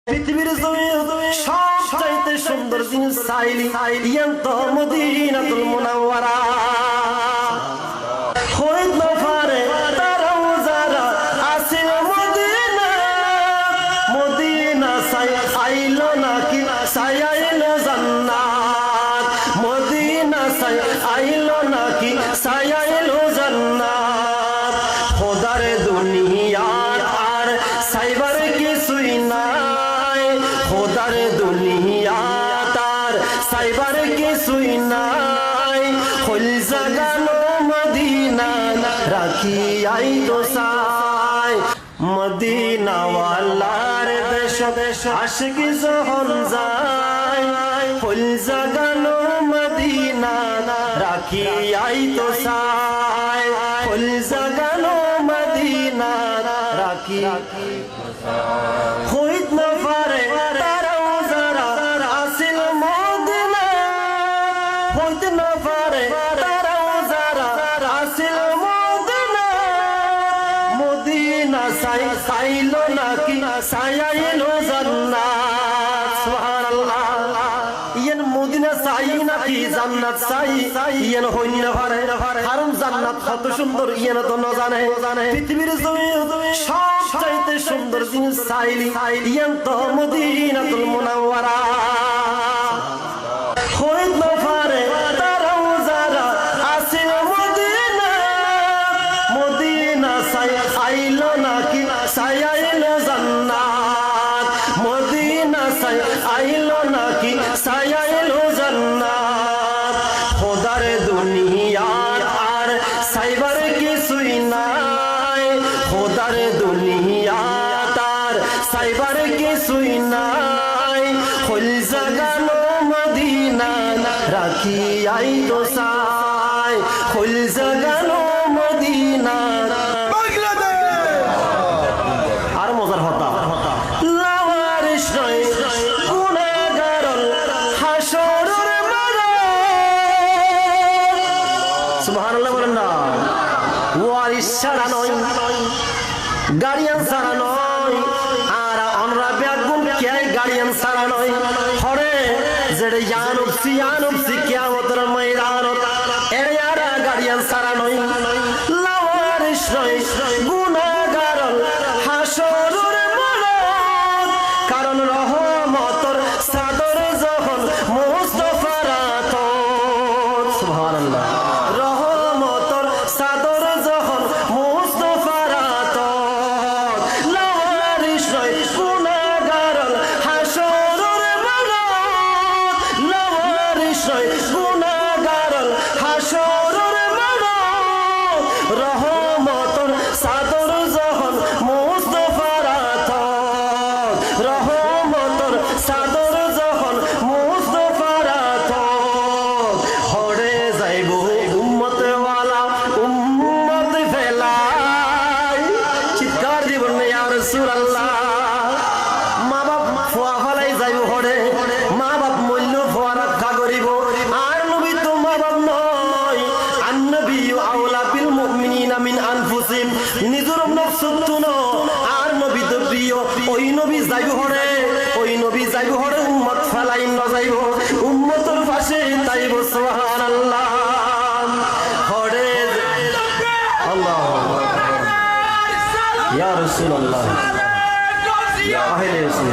পৃথিবীর জমিনে সবচাইতে সুন্দর জিনিস চাইলি ইয়ান তো মদিনাতুল মুনাওয়ারা হইত না পারে তারাও যারা আছে মদিনা মদিনা চাই আইলো নাকি চাই আইলো জান্নাত মদিনা চাই আইলো নাকি চাই আইলো জান্নাত খোদার দুনিয়া আর সাইবার কিছুই নাই খোদার দুনিয়া তার সাইবার কিছুই নাই হল জাগানো মদিনা রাখি আই তো সাই মদিনা ওয়ালার দেশ দেশ আশিকি যখন যায় হল জাগানো মদিনা রাখি আই তো সাই হল জাগানো মদিনা রাখি হইত না পারে তারাও যারা আসিল মদিনা হইত না পারে তারাও যারা আসিল মদিনা মদিনা চাইলো নাকি চাইলো জান্নাত সুবহানাল্লাহ ইয়ান মদিনা চাই নাকি জান্নাত চাই ইয়ান হইন না পারে কারণ জান্নাত কত সুন্দর ইয়ান তো না জানে পৃথিবীর জমিনে সবচাইতে সুন্দর জিনিস চাইলি ইয়ান তো মদিনাতুল মুনাওয়ারা হইত না পারে তারাও যারা আছে মদিনা মদিনা চাই আইলো নাকি চাই আইলো জান্নাত মদিনা চাই আইলো নাকি চাই আইলো জান্নাত খোদার দুনিয়া আর সাইবার কিছুই নাই খোদার দুনিয়া তার সাইবার কিছুই নাই হল জাগানো মদিনা রাখি আই তো সাই হল জাগানো মদিনা আর মজার হতা লাওয়ারিস নয় গুনাহগার হাসরের মাঠে সুবহানাল্লাহ বলেন না ওয়ারিস ছাড়া নয় গার্ডিয়ান ছাড়া নয় আর আমরা বেগুন কে গার্ডিয়ান ছাড়া নয় হরে যেটা ইয়ানুপসি কিয়ামতের ময়দানত এর ইয়ারা গার্ডিয়ান ছাড়া নয় লাওয়ারিস নয় গুনাহগার হাসরের মাঠে কারণ রহমতের চাদর যখন মুস্তাফার হাতত সুবহানাল্লাহ রহমতের চাদর যখন মুস্তাফার হাতত লাওয়ারিস নয় গুনাহগার হাসরের মাঠে লাওয়ারিস নয় গুনাহগার হাসরের মাঠে রহমতের চাদর যখন মুস্তাফার হাতত রহমতের চাদর যখন মুস্তাফার হাতত হরে যাইব উম্মত ওয়ালা উম্মত ফেলাই চিৎকার দিবেন না ইয়া রাসূলুল্লাহ মা বাপ ফুয়া ফেলাই যাইব হরে মা বাপ মূল্য ফুয়া রক্ষা করিব আর নবী তো মা বাপ নয় আন-নবী আওলা বিল মুমিনিনা মিন আনফুসিহিম নিজের নফসত ন আর নবী তো প্রিয় ওই নবী যাইব হরে ওই নবী যাইব হরে উম্মত ফেলাই না যাইব উম্মতের পাশে তাইব সুবহানাল্লাহ হরে আল্লাহ ইয়া রাসূলুল্লাহ ইয়া আহলে রাসূল